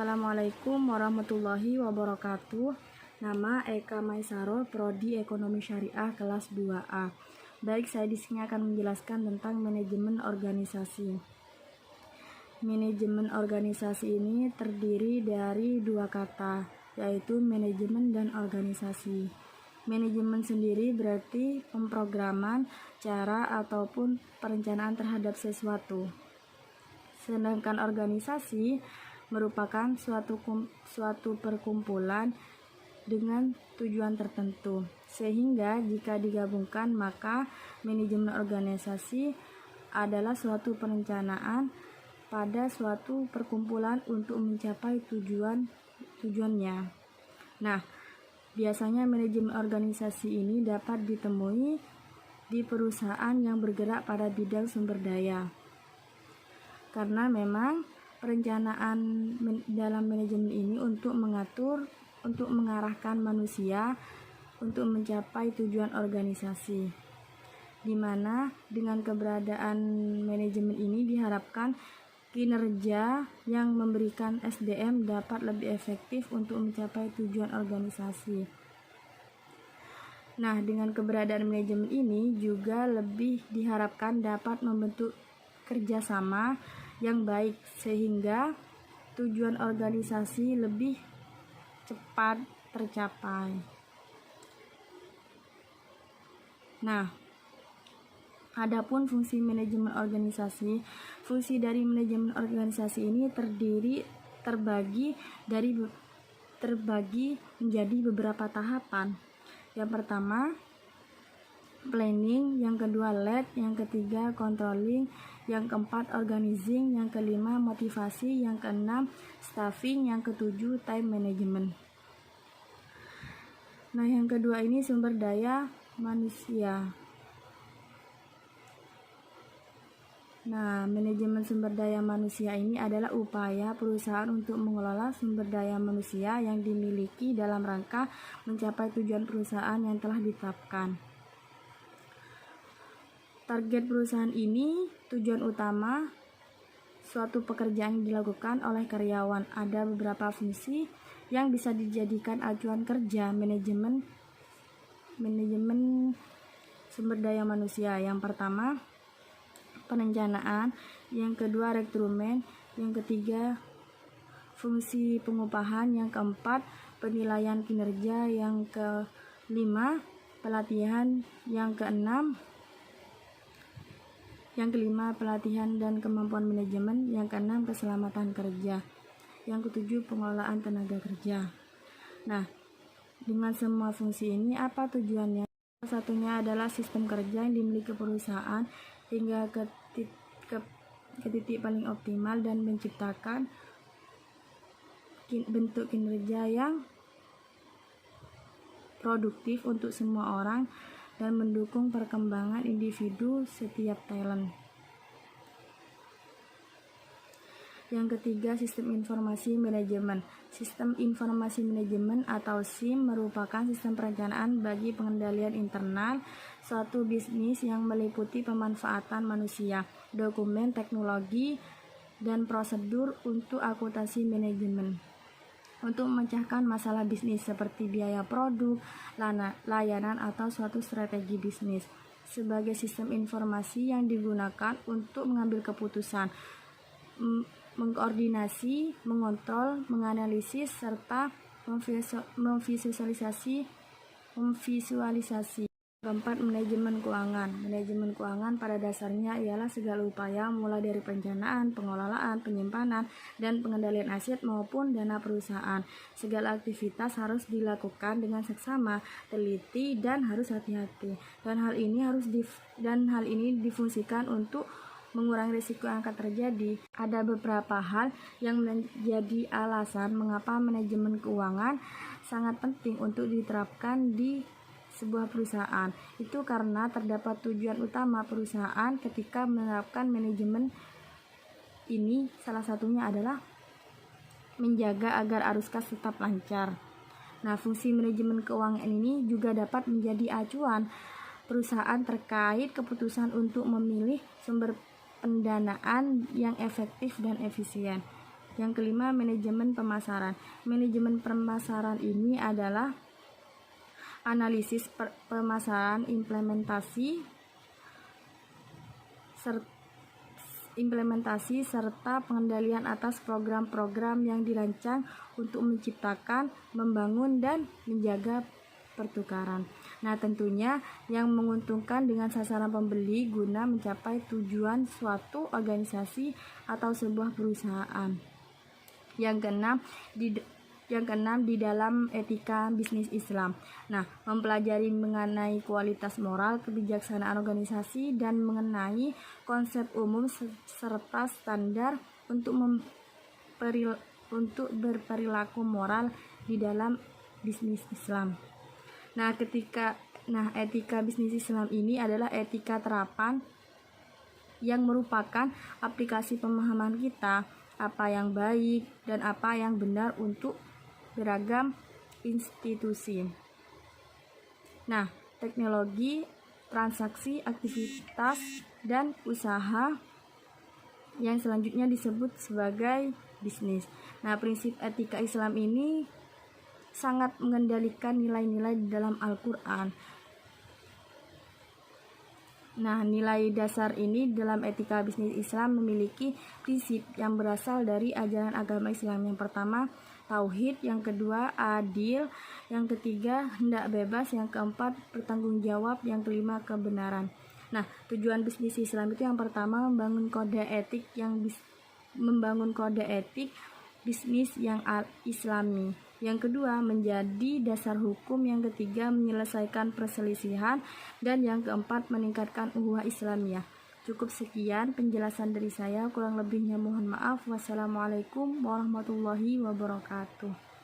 Assalamualaikum warahmatullahi wabarakatuh. Nama Eka Maisaro, Prodi Ekonomi Syariah kelas 2A. Baik, saya di sini akan menjelaskan tentang manajemen organisasi. Manajemen organisasi ini terdiri dari dua kata, yaitu manajemen dan organisasi. Manajemen sendiri berarti pemrograman, cara ataupun perencanaan terhadap sesuatu. Sedangkan organisasi merupakan suatu perkumpulan dengan tujuan tertentu, sehingga jika digabungkan maka manajemen organisasi adalah suatu perencanaan pada suatu perkumpulan untuk mencapai tujuannya. Nah, biasanya manajemen organisasi ini dapat ditemui di perusahaan yang bergerak pada bidang sumber daya, karena memang perencanaan dalam manajemen ini untuk mengarahkan manusia untuk mencapai tujuan organisasi, di mana dengan keberadaan manajemen ini diharapkan kinerja yang memberikan SDM dapat lebih efektif untuk mencapai tujuan organisasi. Nah, dengan keberadaan manajemen ini juga lebih diharapkan dapat membentuk kerjasama yang baik, sehingga tujuan organisasi lebih cepat tercapai. Nah, adapun fungsi manajemen organisasi, fungsi dari manajemen organisasi ini terbagi menjadi beberapa tahapan. Yang pertama, planning, yang kedua lead, yang ketiga controlling, yang keempat organizing, yang kelima motivasi, yang keenam staffing, yang ketujuh time management. Nah, yang kedua ini sumber daya manusia. Nah, manajemen sumber daya manusia ini adalah upaya perusahaan untuk mengelola sumber daya manusia yang dimiliki dalam rangka mencapai tujuan perusahaan yang telah ditetapkan. Target perusahaan ini tujuan utama suatu pekerjaan yang dilakukan oleh karyawan. Ada beberapa fungsi yang bisa dijadikan acuan kerja manajemen sumber daya manusia. Yang pertama, perencanaan, yang kedua rekrutmen, yang ketiga fungsi pengupahan, yang keempat penilaian kinerja, yang kelima pelatihan, yang kelima pelatihan dan kemampuan manajemen, yang keenam keselamatan kerja, yang ketujuh pengelolaan tenaga kerja. Nah, dengan semua fungsi ini apa tujuannya? Salah satunya adalah sistem kerja yang dimiliki perusahaan hingga ke titik paling optimal dan menciptakan bentuk kinerja yang produktif untuk semua orang dan mendukung perkembangan individu setiap talent. Yang ketiga, sistem informasi manajemen. Sistem informasi manajemen atau SIM merupakan sistem perencanaan bagi pengendalian internal suatu bisnis yang meliputi pemanfaatan manusia, dokumen, teknologi, dan prosedur untuk akuntansi manajemen untuk memecahkan masalah bisnis seperti biaya produk, layanan, atau suatu strategi bisnis. Sebagai sistem informasi yang digunakan untuk mengambil keputusan, mengkoordinasi, mengontrol, menganalisis, serta memvisualisasi. Keempat, manajemen keuangan. Manajemen keuangan pada dasarnya ialah segala upaya mulai dari perencanaan, pengelolaan, penyimpanan, dan pengendalian aset maupun dana perusahaan. Segala aktivitas harus dilakukan dengan seksama, teliti, dan harus hati-hati. Dan hal ini difungsikan untuk mengurangi risiko yang akan terjadi. Ada beberapa hal yang menjadi alasan mengapa manajemen keuangan sangat penting untuk diterapkan di sebuah perusahaan. Itu karena terdapat tujuan utama perusahaan ketika menerapkan manajemen ini, salah satunya adalah menjaga agar arus kas tetap lancar. Nah, fungsi manajemen keuangan ini juga dapat menjadi acuan perusahaan terkait keputusan untuk memilih sumber pendanaan yang efektif dan efisien. Yang kelima, manajemen pemasaran. Manajemen pemasaran ini adalah analisis pemasaran, implementasi serta pengendalian atas program-program yang dirancang untuk menciptakan, membangun, dan menjaga pertukaran. Nah, tentunya yang menguntungkan dengan sasaran pembeli guna mencapai tujuan suatu organisasi atau sebuah perusahaan. Yang keenam, di dalam etika bisnis Islam. Nah, mempelajari mengenai kualitas moral, kebijaksanaan organisasi, dan mengenai konsep umum serta standar untuk berperilaku moral di dalam bisnis Islam. Nah, etika bisnis Islam ini adalah etika terapan yang merupakan aplikasi pemahaman kita apa yang baik dan apa yang benar untuk beragam institusi. Nah, teknologi, transaksi, aktivitas, dan usaha yang selanjutnya disebut sebagai bisnis. Nah, prinsip etika Islam ini sangat mengendalikan nilai-nilai di dalam Al-Quran. Nah, nilai dasar ini dalam etika bisnis Islam memiliki prinsip yang berasal dari ajaran agama Islam. Yang pertama, tauhid. Yang kedua, adil. Yang ketiga, hendak bebas. Yang keempat, bertanggung jawab. Yang kelima, kebenaran. Nah, tujuan bisnis Islam itu yang pertama, membangun kode etik bisnis yang islami. Yang kedua, menjadi dasar hukum. Yang ketiga, menyelesaikan perselisihan. Dan yang keempat, meningkatkan ukhuwah Islamiyah. Cukup sekian penjelasan dari saya, kurang lebihnya mohon maaf. Wassalamualaikum warahmatullahi wabarakatuh.